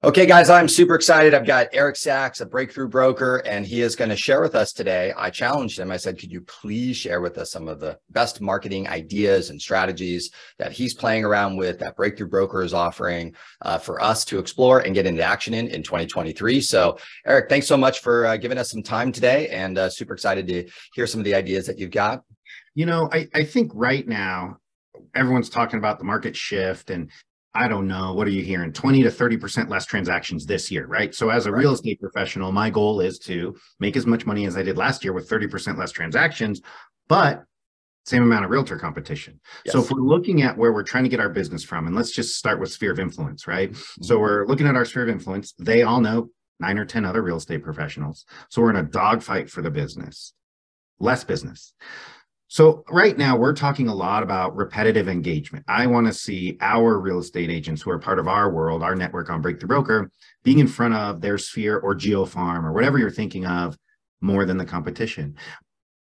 Okay, guys, I'm super excited. I've got Eric Sachs, a breakthrough broker, and he is going to share with us today. I challenged him. I said, could you please share with us some of the best marketing ideas and strategies that he's playing around with, that breakthrough broker is offering for us to explore and get into action in 2023. So, Eric, thanks so much for giving us some time today, and super excited to hear some of the ideas that you've got. I think right now, everyone's talking about the market shift and I don't know, what are you hearing? 20 to 30% less transactions this year, right? So as a real estate professional, my goal is to make as much money as I did last year with 30% less transactions, but same amount of realtor competition. Yes. So if we're looking at where we're trying to get our business from, and let's just start with sphere of influence, right? Mm-hmm. So we're looking at our sphere of influence. They all know 9 or 10 other real estate professionals. So we're in a dogfight for the business, less business. So right now we're talking a lot about repetitive engagement. I want to see our real estate agents who are part of our world, our network on Breakthrough Broker, being in front of their sphere or GeoFarm or whatever you're thinking of more than the competition.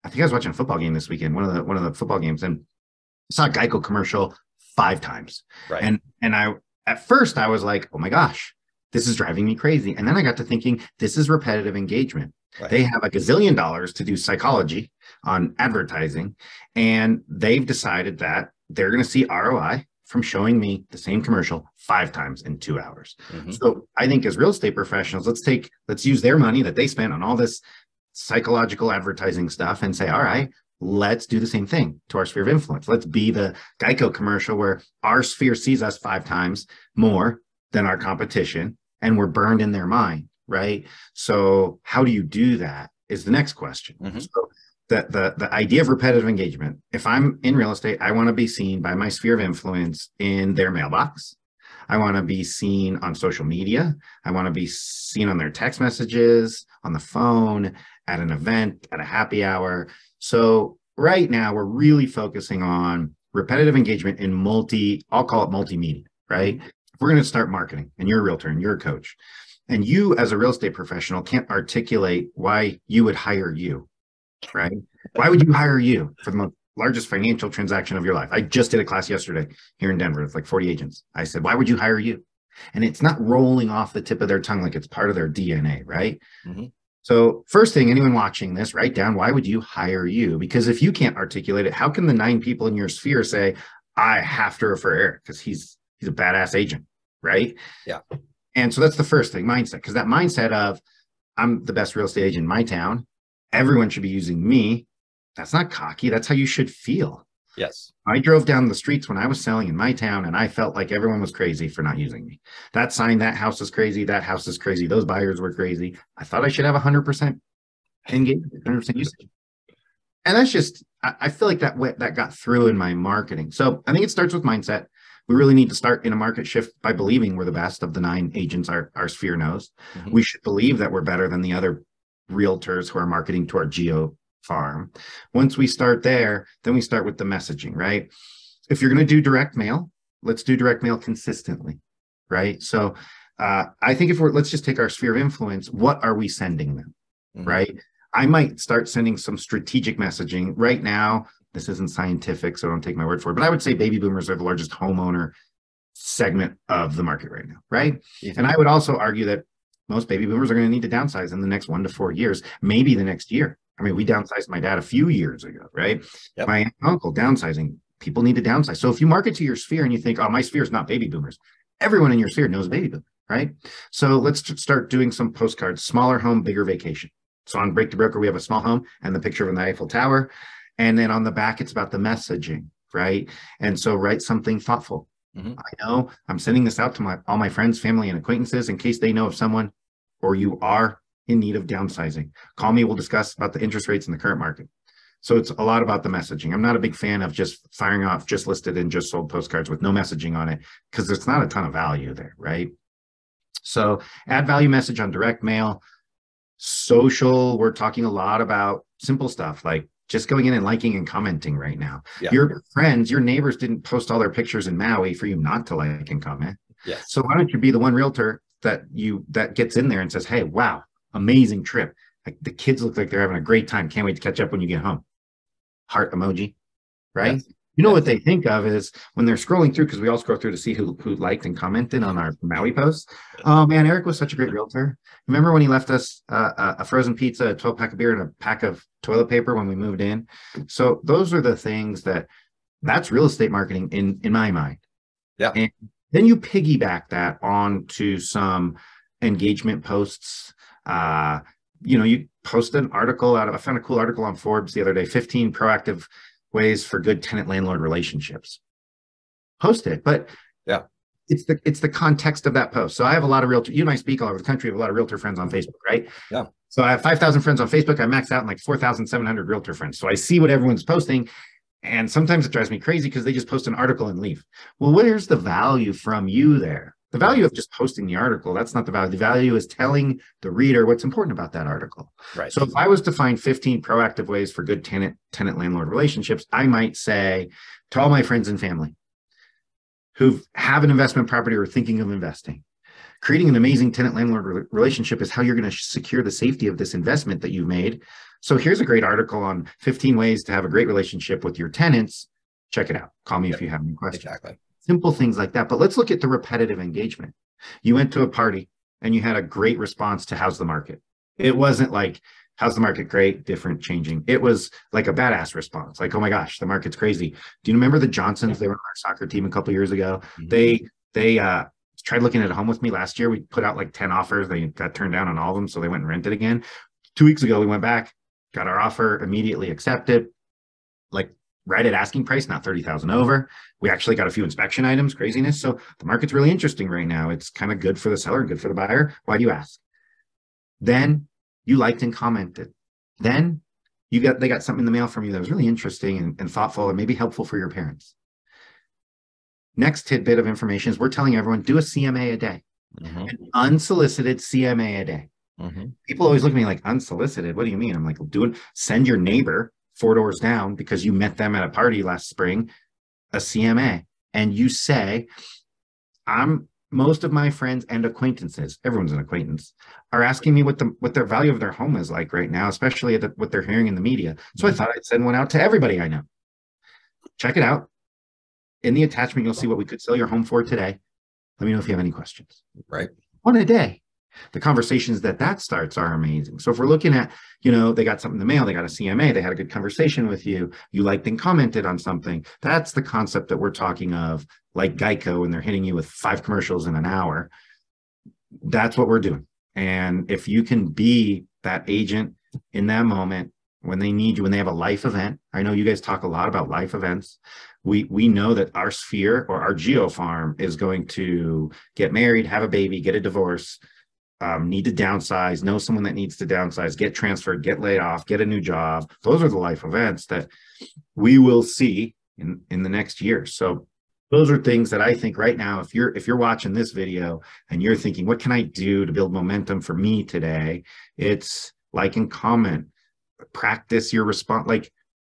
I think I was watching a football game this weekend, one of the football games, and I saw a Geico commercial 5 times. Right. And I at first I was like, oh my gosh, this is driving me crazy. And then I got to thinking, this is repetitive engagement. Right. They have $1 gazillion to do psychology on advertising, and they've decided that they're going to see ROI from showing me the same commercial 5 times in 2 hours. Mm-hmm. So I think as real estate professionals, let's use their money that they spent on all this psychological advertising stuff and say, all right, let's do the same thing to our sphere of influence. Let's be the Geico commercial where our sphere sees us 5 times more than our competition, and we're burned in their mind. Right. So how do you do that is the next question. Mm-hmm. So the idea of repetitive engagement, if I'm in real estate, I want to be seen by my sphere of influence in their mailbox. I want to be seen on social media. I want to be seen on their text messages, on the phone, at an event, at a happy hour. So right now we're really focusing on repetitive engagement in I'll call it multimedia, right? If we're going to start marketing and you're a realtor and you're a coach, and you as a real estate professional can't articulate why you would hire you, right? Why would you hire you for the largest financial transaction of your life? I just did a class yesterday here in Denver with like 40 agents. I said, why would you hire you? And it's not rolling off the tip of their tongue like it's part of their DNA, right? Mm-hmm. So first thing, anyone watching this, write down, why would you hire you? Because if you can't articulate it, how can the 9 people in your sphere say, I have to refer Eric because he's a badass agent, right? Yeah. And so that's the first thing, mindset, because that mindset of I'm the best real estate agent in my town, everyone should be using me. That's not cocky. That's how you should feel. Yes. I drove down the streets when I was selling in my town and I felt like everyone was crazy for not using me. That sign, that house is crazy. That house is crazy. Those buyers were crazy. I thought I should have 100% engagement, 100% usage. And that's just, I feel like that got through in my marketing. So I think it starts with mindset. We really need to start in a market shift by believing we're the best of the 9 agents our sphere knows. Mm-hmm. We should believe that we're better than the other realtors who are marketing to our geo farm. Once we start there, then we start with the messaging, right? If you're going to do direct mail, let's do direct mail consistently, right? So I think let's just take our sphere of influence. What are we sending them, mm-hmm. right? I might start sending some strategic messaging right now. This isn't scientific, so don't take my word for it. But I would say baby boomers are the largest homeowner segment of the market right now, right? Mm-hmm. And I would also argue that most baby boomers are going to need to downsize in the next 1 to 4 years, maybe the next year. I mean, we downsized my dad a few years ago, right? Yep. My aunt and uncle downsizing. People need to downsize. So if you market to your sphere and you think, oh, my sphere is not baby boomers, everyone in your sphere knows baby boomers, right? So let's start doing some postcards, smaller home, bigger vacation. So on Break the Broker, we have a small home and the picture of the Eiffel Tower. And then on the back, it's about the messaging, right? And so write something thoughtful. Mm-hmm. I know I'm sending this out to all my friends, family, and acquaintances in case they know of someone or you are in need of downsizing. Call me. We'll discuss about the interest rates in the current market. So it's a lot about the messaging. I'm not a big fan of just firing off just listed and just sold postcards with no messaging on it because there's not a ton of value there, right? So add value message on direct mail. Social, we're talking a lot about simple stuff like just going in and liking and commenting right now. Yeah. Your friends, your neighbors didn't post all their pictures in Maui for you not to like and comment. Yes. So why don't you be the one realtor that gets in there and says, hey, wow, amazing trip. Like the kids look like they're having a great time. Can't wait to catch up when you get home. Heart emoji, right? Yes. You know what they think of is when they're scrolling through, because we all scroll through to see who liked and commented on our Maui posts. Oh man, Eric was such a great realtor. Remember when he left us a frozen pizza, a 12-pack of beer, and a pack of toilet paper when we moved in? So those are the things that's real estate marketing in my mind. Yeah. And then you piggyback that onto some engagement posts. You post an article I found a cool article on Forbes the other day, 15 proactive ways for good tenant landlord relationships. Post it, but yeah, it's the context of that post. So I have a lot of realtor, you and I speak all over the country, I have a lot of realtor friends on Facebook, right? Yeah. So I have 5,000 friends on Facebook. I max out in like 4,700 realtor friends. So I see what everyone's posting, and sometimes it drives me crazy because they just post an article and leave. Well, where's the value from you there? The value of just posting the article, that's not the value. The value is telling the reader what's important about that article. Right. So if I was to find 15 proactive ways for good tenant-landlord relationships, I might say to all my friends and family who have an investment property or are thinking of investing, creating an amazing tenant-landlord relationship is how you're going to secure the safety of this investment that you made. So here's a great article on 15 ways to have a great relationship with your tenants. Check it out. Call me if you have any questions. Exactly. Simple things like that. But let's look at the repetitive engagement. You went to a party and you had a great response to how's the market. It wasn't like, how's the market? Great, different, changing. It was like a badass response. Like, oh my gosh, the market's crazy. Do you remember the Johnsons? They were on our soccer team a couple of years ago. Mm-hmm. They tried looking at a home with me last year. We put out like 10 offers. They got turned down on all of them. So they went and rented again. 2 weeks ago, we went back, got our offer, immediately accepted. Like, right at asking price, not 30,000 over. We actually got a few inspection items, craziness. So the market's really interesting right now. It's kind of good for the seller, good for the buyer. Why do you ask? Then you liked and commented. Then they got something in the mail from you that was really interesting and thoughtful and maybe helpful for your parents. Next tidbit of information is we're telling everyone, do a CMA a day, an unsolicited CMA a day. People always look at me like, unsolicited, what do you mean? I'm like, send your neighbor 4 doors down because you met them at a party last spring, a CMA, and you say, most of my friends and acquaintances, everyone's an acquaintance, are asking me what their value of their home is like right now, especially what they're hearing in the media. So I thought I'd send one out to everybody I know. Check it out. In the attachment, you'll see what we could sell your home for today. Let me know if you have any questions. Right. One a day. The conversations that starts are amazing. So if we're looking at, they got something in the mail, they got a CMA, they had a good conversation with you, you liked and commented on something. That's the concept that we're talking of, like Geico, when they're hitting you with 5 commercials in an hour. That's what we're doing. And if you can be that agent in that moment when they need you, when they have a life event, I know you guys talk a lot about life events. We know that our sphere or our geo farm is going to get married, have a baby, get a divorce, need to downsize, know someone that needs to downsize, get transferred, get laid off, get a new job. Those are the life events that we will see in the next year. So those are things that I think right now, if you're watching this video and you're thinking, what can I do to build momentum for me today? It's like and comment, practice your response, like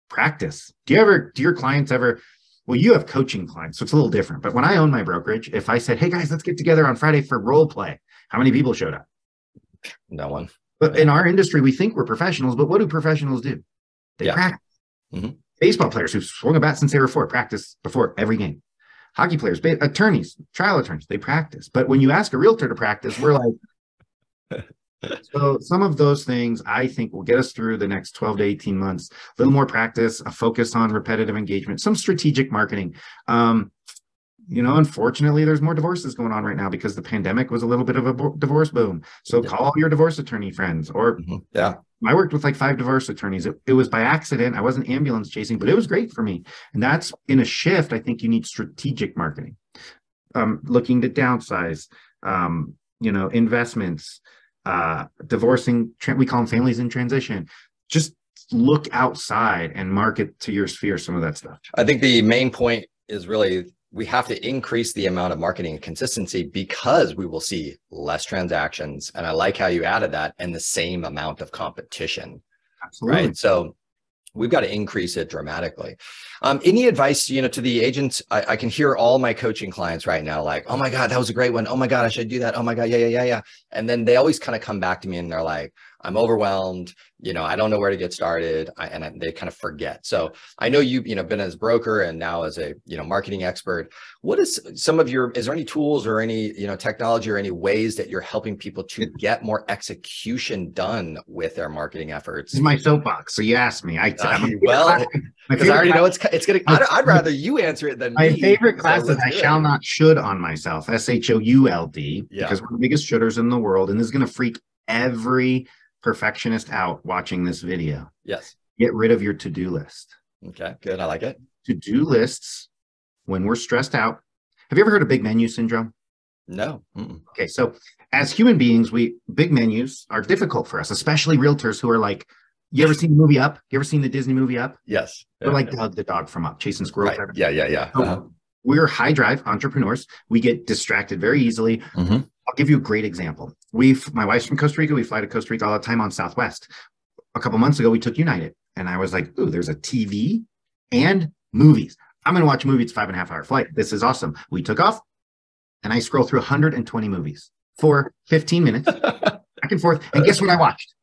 practice. Do your clients ever, well, you have coaching clients, so it's a little different. But when I own my brokerage, if I said, hey guys, let's get together on Friday for role play, how many people showed up? No one. But in our industry, we think we're professionals, but what do professionals do? They practice. Baseball players who've swung a bat since they were 4 practice before every game. Hockey players, attorneys, trial attorneys, they practice. But when you ask a realtor to practice, we're like, so some of those things I think will get us through the next 12 to 18 months. A little more practice, a focus on repetitive engagement, some strategic marketing. Unfortunately, there's more divorces going on right now because the pandemic was a little bit of a divorce boom. So call your divorce attorney friends or I worked with like 5 divorce attorneys. It was by accident. I wasn't ambulance chasing, but it was great for me. And that's in a shift. I think you need strategic marketing, looking to downsize, investments, divorcing, we call them families in transition. Just look outside and market to your sphere, some of that stuff. I think the main point is really we have to increase the amount of marketing consistency because we will see less transactions. And I like how you added that, and the same amount of competition. Absolutely. Right. So We've got to increase it dramatically. Any advice, to the agents? I can hear all my coaching clients right now, like, oh my God, that was a great one. Oh my God, I should do that. Oh my God. Yeah. And then they always kind of come back to me and they're like, I'm overwhelmed. I don't know where to get started. They kind of forget. So I know you've, been as broker and now as a, marketing expert. What is is there any tools or any, technology or any ways that you're helping people to get more execution done with their marketing efforts? This is my soapbox. So you asked me. Well, because I already know it's going to, I'd rather you answer it than my me. favorite class is I shall not should on myself, SHOULD, because we're the biggest shoulders in the world. And this is going to freak every perfectionist out watching this video. Yes. Get rid of your to-do list. Okay, good. I like it. To-do lists, when we're stressed out. Have you ever heard of big menu syndrome? No. Okay, so as human beings, big menus are difficult for us, especially realtors who are like, you ever seen the movie Up? You ever seen the Disney movie Up? Yes. They're like Doug the dog from Up, chasing squirrels. Right. Yeah. So we're high drive entrepreneurs. We get distracted very easily. I'll give you a great example. My wife's from Costa Rica. We fly to Costa Rica all the time on Southwest. A couple months ago, we took United. And I was like, ooh, there's a TV and movies. I'm going to watch a movie. It's a 5.5-hour flight. This is awesome. We took off and I scroll through 120 movies for 15 minutes, back and forth. And guess what I watched?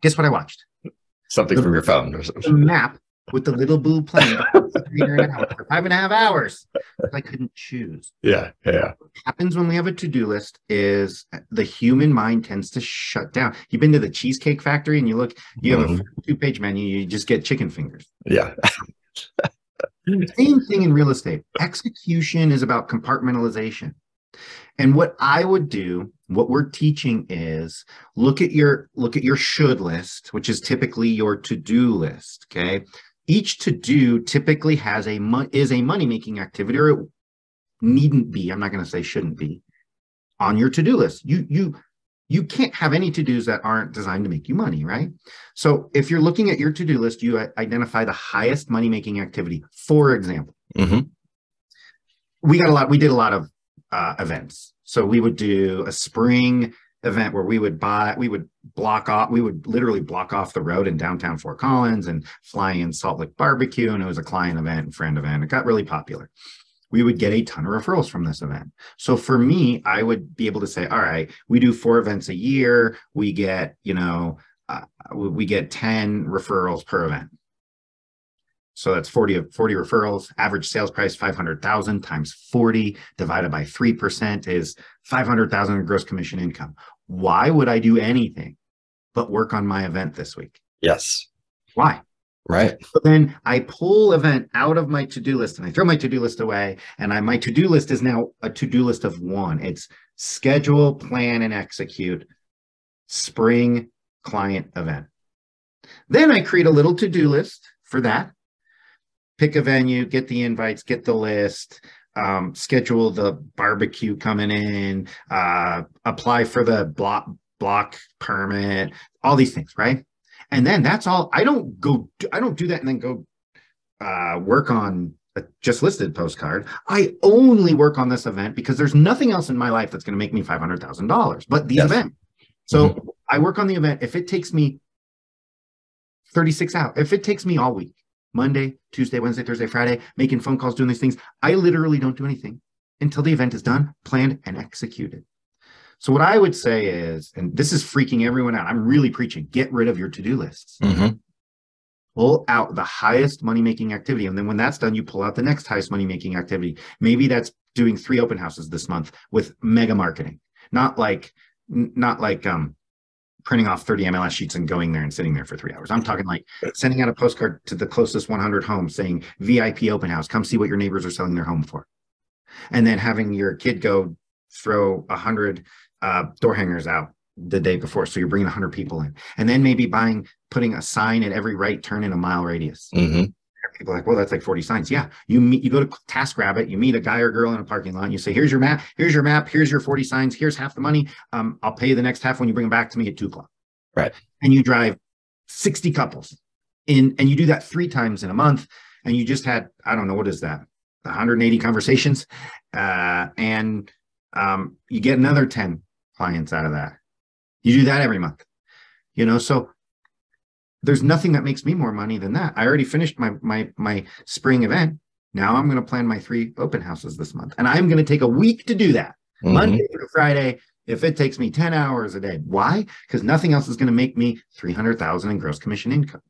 Something from your phone or something. The map with the little blue plane for 5.5 hours. I couldn't choose. Yeah. What happens when we have a to-do list is the human mind tends to shut down. You've been to the Cheesecake Factory and you have a 2-page menu, you just get chicken fingers. Yeah. Same thing in real estate. Execution is about compartmentalization. And what I would do, what we're teaching is look at your should list, which is typically your to-do list. Okay. Each to-do typically is a money-making activity, or it needn't be. I'm not going to say shouldn't be on your to-do list. You can't have any to-dos that aren't designed to make you money, right? So if you're looking at your to-do list, you identify the highest money-making activity. For example, we did a lot of events. So we would do a spring event where we would literally block off the road in downtown Fort Collins and fly in Salt Lick Barbecue. And it was a client event and friend event. It got really popular. We would get a ton of referrals from this event. So for me, I would be able to say, all right, we do 4 events a year. We get, we get 10 referrals per event. So that's 40 referrals, average sales price, 500,000 times 40 divided by 3% is 500,000 in gross commission income. Why would I do anything but work on my event this week? Yes. Why? Right. So then I pull event out of my to-do list and I throw my to-do list away. And my to-do list is now a to-do list of 1. It's schedule, plan, and execute spring client event. Then I create a little to-do list for that. Pick a venue, get the invites, get the list, schedule the barbecue coming in, apply for the block permit, all these things, right? And then that's all. I don't do that and then go work on a just listed postcard. I only work on this event because there's nothing else in my life that's going to make me $500,000 but the event. So I work on the event. If it takes me 36 hours, if it takes me all week, Monday, Tuesday, Wednesday, Thursday, Friday, making phone calls, doing these things, I literally don't do anything until the event is done, planned, and executed. So what I would say is, and this is freaking everyone out, I'm really preaching, get rid of your to-do lists. Pull out the highest money-making activity. And then when that's done, you pull out the next highest money-making activity. Maybe that's doing 3 open houses this month with mega marketing, not like printing off 30 MLS sheets and going there and sitting there for 3 hours. I'm talking like sending out a postcard to the closest 100 homes saying VIP open house, come see what your neighbors are selling their home for. And then having your kid go throw 100 door hangers out the day before. So you're bringing 100 people in. And then maybe putting a sign at every right turn in a mile radius. People are like, well, that's like 40 signs. Yeah. You go to TaskRabbit, you meet a guy or girl in a parking lot, and you say, here's your map, here's your 40 signs, here's half the money. I'll pay you the next half when you bring them back to me at 2 o'clock. Right. And you drive 60 couples in, and you do that 3 times in a month. And you just had, I don't know, what is that? 180 conversations. And you get another 10 clients out of that. You do that every month, so there's nothing that makes me more money than that. I already finished my spring event. Now I'm going to plan my 3 open houses this month, and I'm going to take a week to do that, Monday through Friday. If it takes me 10 hours a day, why? Because nothing else is going to make me 300,000 in gross commission income.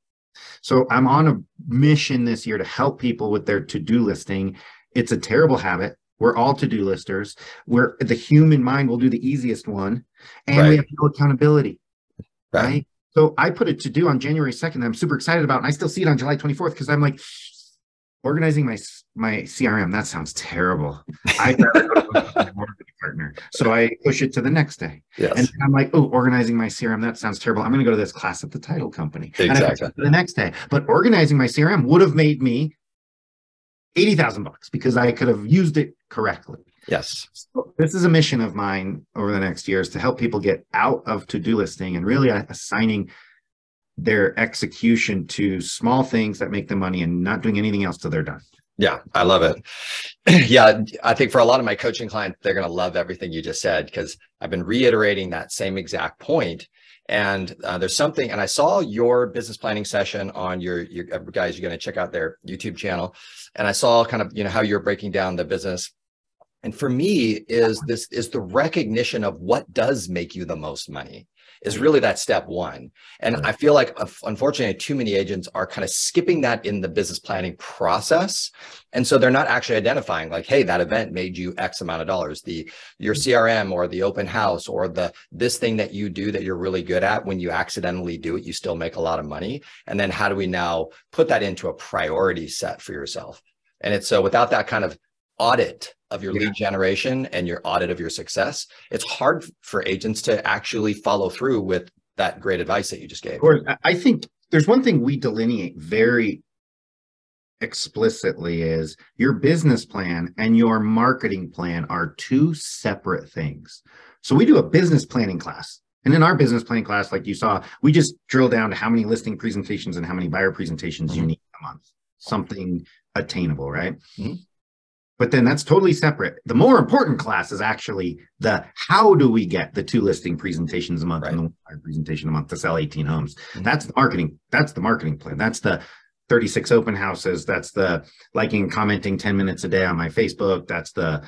So I'm on a mission this year to help people with their to-do listing. It's a terrible habit. We're all to-do listers. Where the human mind will do the easiest one, and we have no accountability, right? So I put a to-do on January 2nd that I'm super excited about, and I still see it on July 24th because I'm like, organizing my CRM, that sounds terrible. I'd rather go to my marketing partner. So I push it to the next day. Yes. And I'm like, oh, organizing my CRM, that sounds terrible. I'm going to go to this class at the title company. Exactly. And I push it to the next day. But organizing my CRM would have made me $80,000 because I could have used it correctly. Yes. So this is a mission of mine over the next years to help people get out of to-do listing and really assigning their execution to small things that make them money and not doing anything else till they're done. Yeah, I love it. Yeah, I think for a lot of my coaching clients, they're going to love everything you just said, because I've been reiterating that same exact point. And there's something, and I saw your business planning session on your guys, you're going to check out their YouTube channel. And I saw kind of, how you're breaking down the business. And for me is the recognition of what does make you the most money is really that step one. And I feel like, unfortunately, too many agents are kind of skipping that in the business planning process. And so they're not actually identifying like, hey, that event made you X amount of dollars. Your CRM or the open house or this thing that you do that you're really good at, when you accidentally do it, you still make a lot of money. And then how do we now put that into a priority set for yourself? And it's so without that kind of audit of your lead generation and your audit of your success, it's hard for agents to actually follow through with that great advice that you just gave. Of course, I think there's one thing we delineate very explicitly is your business plan and your marketing plan are 2 separate things. So we do a business planning class. And in our business planning class, like you saw, we just drill down to how many listing presentations and how many buyer presentations you need a month. Something attainable, right? But then that's totally separate. The more important class is actually how do we get the 2 listing presentations a month and the 1 buyer presentation a month to sell 18 homes? That's the marketing. That's the marketing plan. That's the 36 open houses. That's the liking and commenting 10 minutes a day on my Facebook. That's the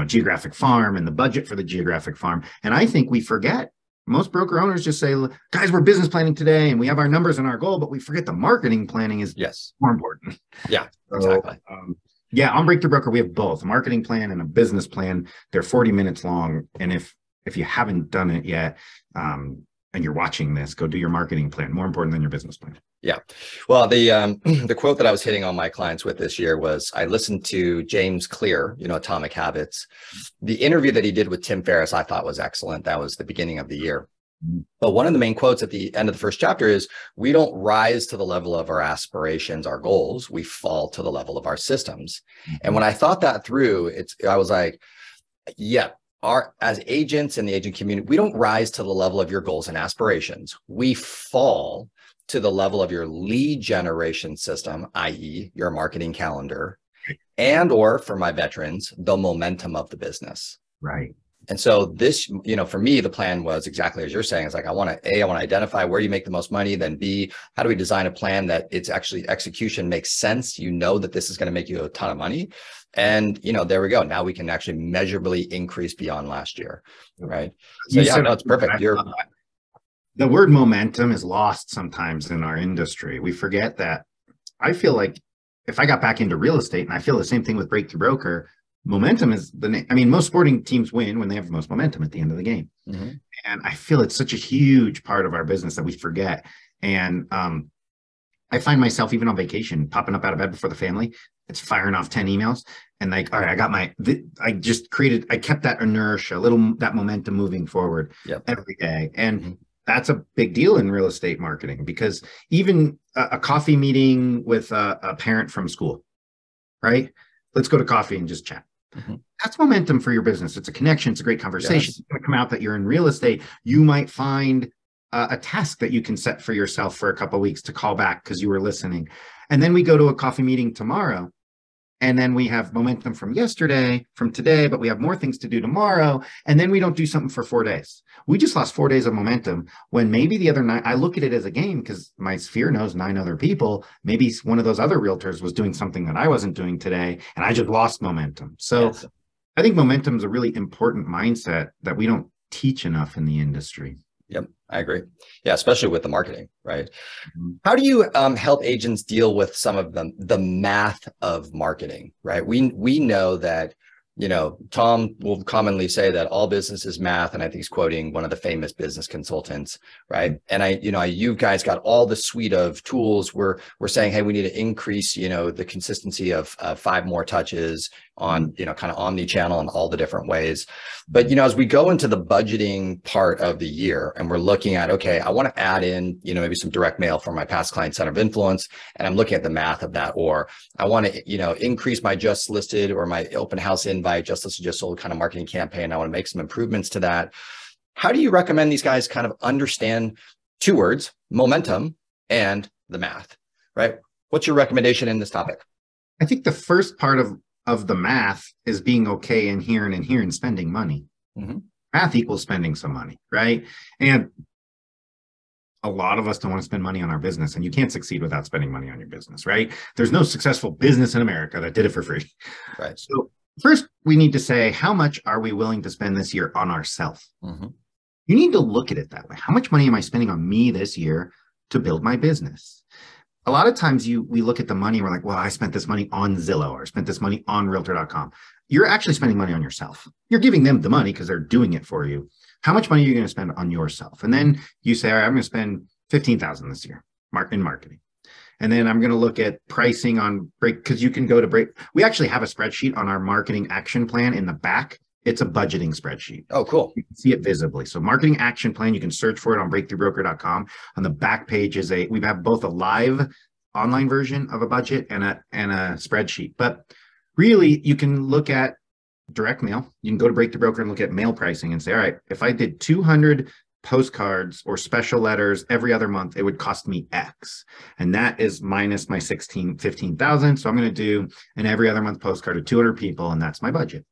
geographic farm and the budget for the geographic farm. And I think we forget. Most broker owners just say, guys, we're business planning today and we have our numbers and our goal, but we forget the marketing planning is more important. Yeah, exactly. So, on Breakthrough Broker, we have both a marketing plan and a business plan. They're 40 minutes long. And if you haven't done it yet, and you're watching this, go do your marketing plan. More important than your business plan. Yeah. Well, the quote that I was hitting on my clients with this year was, I listened to James Clear, Atomic Habits. The interview that he did with Tim Ferriss, I thought was excellent. That was the beginning of the year. But one of the main quotes at the end of the first chapter is, we don't rise to the level of our aspirations, our goals, we fall to the level of our systems. And when I thought that through, I was like, as agents in the agent community, we don't rise to the level of your goals and aspirations. We fall to the level of your lead generation system, i.e. your marketing calendar, and or for my veterans, the momentum of the business. Right. And so this, for me, the plan was exactly as you're saying. It's like, I want to identify where you make the most money. Then B, how do we design a plan that it's actually execution makes sense? That this is going to make you a ton of money. And, there we go. Now we can actually measurably increase beyond last year. Right. So it's perfect. The word momentum is lost sometimes in our industry. We forget that. I feel like if I got back into real estate, and I feel the same thing with Breakthrough Broker, momentum is the name. I mean, most sporting teams win when they have the most momentum at the end of the game. And I feel it's such a huge part of our business that we forget. And I find myself even on vacation, popping up out of bed before the family. It's firing off 10 emails and like, all right, I kept that inertia, that momentum moving forward every day. And that's a big deal in real estate marketing, because even a coffee meeting with a parent from school, right? Let's go to coffee and just chat. That's momentum for your business. It's a connection. It's a great conversation. It's going to come out that you're in real estate. You might find a task that you can set for yourself for a couple of weeks to call back because you were listening. And then we go to a coffee meeting tomorrow and then we have momentum from yesterday, from today, but we have more things to do tomorrow, and then we don't do something for 4 days. We just lost 4 days of momentum when maybe the other 9, I look at it as a game because my sphere knows 9 other people. Maybe one of those other realtors was doing something that I wasn't doing today, and I just lost momentum. So yes. I think momentum is a really important mindset that we don't teach enough in the industry. Yep, I agree. Yeah, especially with the marketing, right? How do you help agents deal with some of the math of marketing, right? We know that, you know, Tom will commonly say that all business is math, and I think he's quoting one of the famous business consultants, right? And you guys got all the suite of tools. We're saying, hey, we need to increase, you know, the consistency of 5 more touches on, you know, kind of omni-channel in all the different ways. But, you know, as we go into the budgeting part of the year and we're looking at, okay, I want to add in, you know, maybe some direct mail from my past client center of influence, and I'm looking at the math of that, or I want to, you know, increase my just listed or my open house invite, just listed, just sold kind of marketing campaign. I want to make some improvements to that. How do you recommend these guys kind of understand 2 words, momentum and the math, right? What's your recommendation in this topic? I think the first part of the math is being okay in here and spending money. Math equals spending some money, right? And a lot of us don't want to spend money on our business, and you can't succeed without spending money on your business, right? There's no successful business in America that did it for free. Right. So first, we need to say, how much are we willing to spend this year on ourselves? You need to look at it that way. How much money am I spending on me this year to build my business? A lot of times we look at the money and we're like, well, I spent this money on Zillow or spent this money on realtor.com. You're actually spending money on yourself. You're giving them the money because they're doing it for you. How much money are you going to spend on yourself? And then you say, all right, I'm going to spend $15,000 this year in marketing. And then I'm going to look at pricing on break, because you can go to break. We actually have a spreadsheet on our marketing action plan in the back. It's a budgeting spreadsheet. Oh, cool. You can see it visibly. So marketing action plan, you can search for it on breakthroughbroker.com. On the back page is we have both a live online version of a budget and a spreadsheet. But really, you can look at direct mail. You can go to Breakthrough Broker and look at mail pricing and say, all right, if I did 200 postcards or special letters every other month, it would cost me X. And that is minus my 15,000. So I'm going to do an every other month postcard to 200 people, and that's my budget.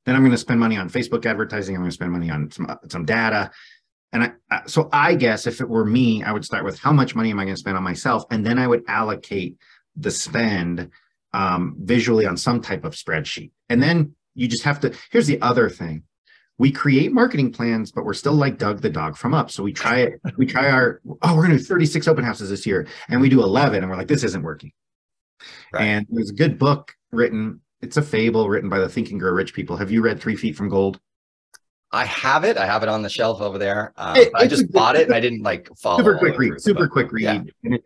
Then I'm going to spend money on Facebook advertising. I'm going to spend money on some data. And so I guess if it were me, I would start with how much money am I going to spend on myself? And then I would allocate the spend visually on some type of spreadsheet. And then you just have to, here's the other thing. We create marketing plans, but we're still like Doug the dog from Up. So we try it. We try we're going to do 36 open houses this year. And we do 11 and we're like, this isn't working. Right. And there's a good book written. It's a fable written by the Think and Grow Rich people. Have you read 3 Feet from Gold? I have it. I have it on the shelf over there. I just bought it and I didn't like follow. Super quick read. Yeah. And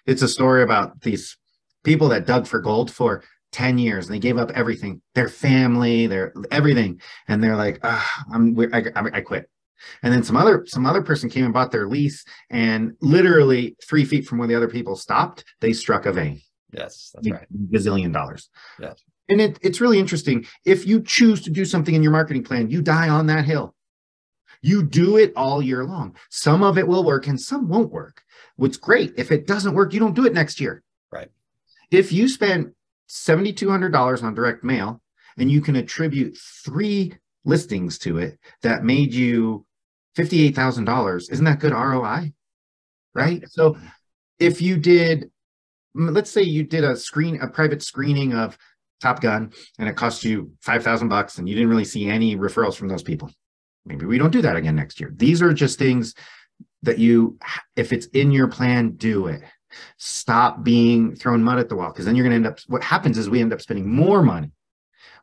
it's a story about these people that dug for gold for 10 years and they gave up everything, their family, their everything. And they're like, I quit. And then some other person came and bought their lease, and literally 3 feet from where the other people stopped, they struck a vein. Yes, that's right. $1 gazillion. Yes. And it's really interesting. If you choose to do something in your marketing plan, you die on that hill. You do it all year long. Some of it will work and some won't work. What's great, if it doesn't work, you don't do it next year. Right. If you spend $7,200 on direct mail and you can attribute 3 listings to it that made you $58,000, isn't that good ROI? Right. So if you did, let's say you did a private screening of Top Gun and it cost you $5,000 and you didn't really see any referrals from those people. Maybe we don't do that again next year. These are just things that if it's in your plan, do it. Stop being throwing mud at the wall, because then you're going to end up, what happens is we end up spending more money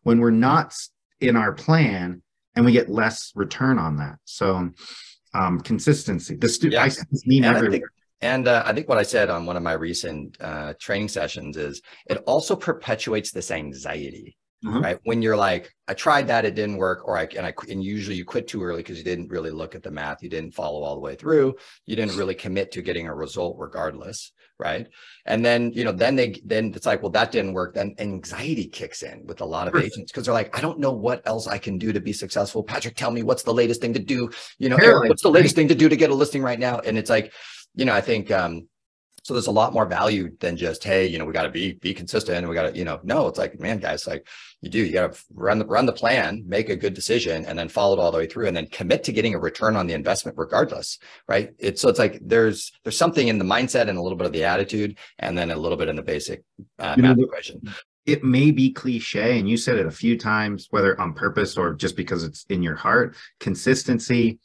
when we're not in our plan and we get less return on that. So consistency, I mean everywhere. I think what I said on one of my recent training sessions is it also perpetuates this anxiety, right? When you're like, I tried that, it didn't work, and usually you quit too early because you didn't really look at the math, you didn't follow all the way through, you didn't really commit to getting a result regardless, right? And then then it's like, well, that didn't work. Then anxiety kicks in with a lot of agents because they're like, I don't know what else I can do to be successful. Patrick, tell me what's the latest thing to do. Eric, what's the latest thing to do to get a listing right now? And it's like, I think So there's a lot more value than just, hey, we got to be consistent, and we got to, no, it's like, man, guys, like you got to run the plan, make a good decision, and then follow it all the way through, and then commit to getting a return on the investment regardless, right? It's like there's something in the mindset and a little bit of the attitude, and then a little bit in the basic math equation. It may be cliche, and you said it a few times, whether on purpose or just because it's in your heart. Consistency.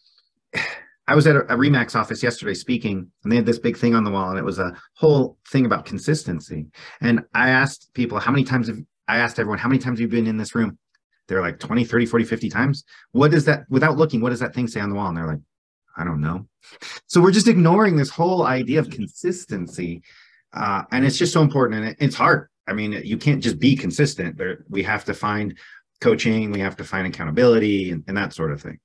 I was at a Remax office yesterday speaking, and they had this big thing on the wall, and it was a whole thing about consistency. And I asked people, I asked everyone, how many times have you been in this room? They're like 20, 30, 40, 50 times. What does that, without looking, what does that thing say on the wall? And they're like, I don't know. So we're just ignoring this whole idea of consistency. And it's just so important, and it's hard. I mean, you can't just be consistent. We have to find coaching, we have to find accountability, and that sort of thing.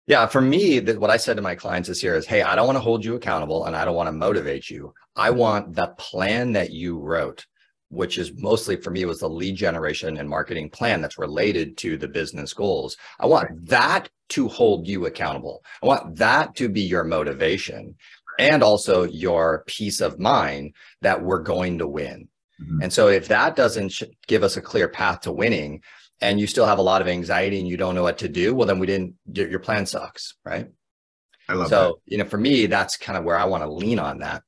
Yeah, for me, what I said to my clients this year is, hey, I don't want to hold you accountable, and I don't want to motivate you. I want the plan that you wrote, which is mostly for me was the lead generation and marketing plan that's related to the business goals. I want that to hold you accountable. I want that to be your motivation and also your peace of mind that we're going to win. Mm-hmm. And so if that doesn't give us a clear path to winning, and you still have a lot of anxiety and you don't know what to do, well, then your plan sucks, right? I love that. So, for me, that's kind of where I want to lean on that,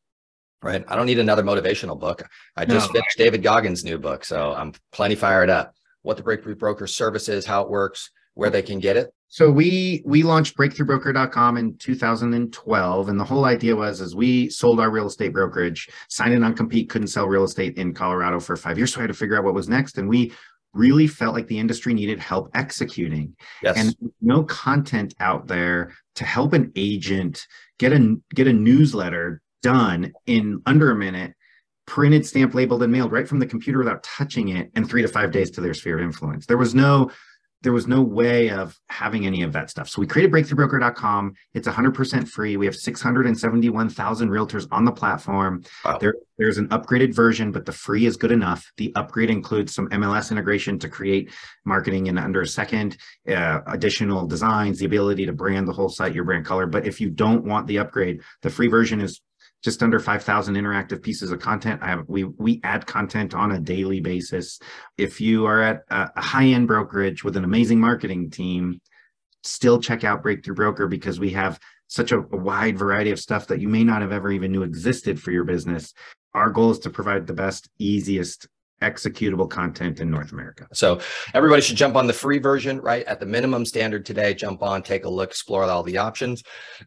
right? I don't need another motivational book. I just finished David Goggins' new book, so I'm plenty fired up. What the Breakthrough Broker service is, how it works, where they can get it. So we launched breakthroughbroker.com in 2012. And the whole idea was we sold our real estate brokerage, signed a non-compete, couldn't sell real estate in Colorado for 5 years. So I had to figure out what was next. And we really felt like the industry needed help executing. Yes. And no content out there to help an agent get a newsletter done in under a minute, printed, stamped, labeled, and mailed right from the computer without touching it, and 3 to 5 days to their sphere of influence. There was no way of having any of that stuff. So we created breakthroughbroker.com. It's 100% free. We have 671,000 realtors on the platform. Wow. There's an upgraded version, but the free is good enough. The upgrade includes some MLS integration to create marketing in under a second, additional designs, the ability to brand the whole site, your brand color. But if you don't want the upgrade, the free version is just under 5,000 interactive pieces of content. We add content on a daily basis. If you are at a high-end brokerage with an amazing marketing team, still check out Breakthrough Broker, because we have such a wide variety of stuff that you may not have ever even knew existed for your business. Our goal is to provide the best, easiest, executable content in North America. So everybody should jump on the free version, right? At the minimum standard today, jump on, take a look, explore all the options.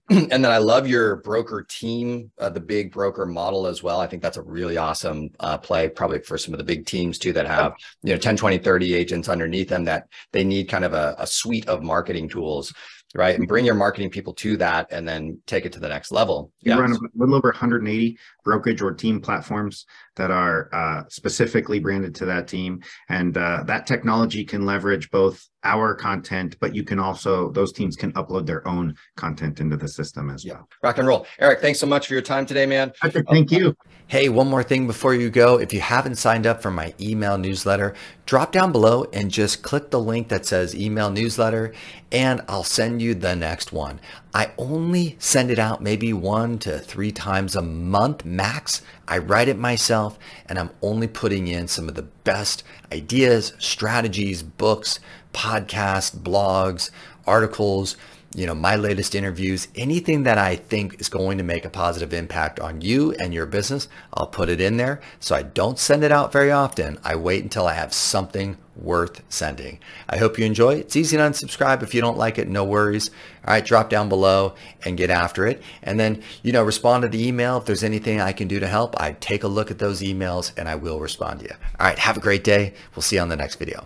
And then I love your broker team, the big broker model as well. I think that's a really awesome play, probably for some of the big teams too, that have, 10, 20, 30 agents underneath them, that they need kind of a suite of marketing tools, right? And bring your marketing people to that, and then take it to the next level. We run a little over 180 brokerage or team platforms that are specifically branded to that team. And that technology can leverage both our content, but you can also, those teams can upload their own content into the system as well. Rock and roll. Eric, thanks so much for your time today, man. Thank you. Hey, one more thing before you go. If you haven't signed up for my email newsletter, drop down below and just click the link that says email newsletter, and I'll send you the next one. I only send it out maybe 1 to 3 times a month max. I write it myself, and I'm only putting in some of the best ideas, strategies, books, podcasts, blogs, articles, my latest interviews, anything that I think is going to make a positive impact on you and your business, I'll put it in there. So I don't send it out very often. I wait until I have something worth sending. I hope you enjoy. It's easy to unsubscribe if you don't like it, no worries. All right, drop down below and get after it. And then, respond to the email. If there's anything I can do to help, I take a look at those emails and I will respond to you. All right, have a great day. We'll see you on the next video.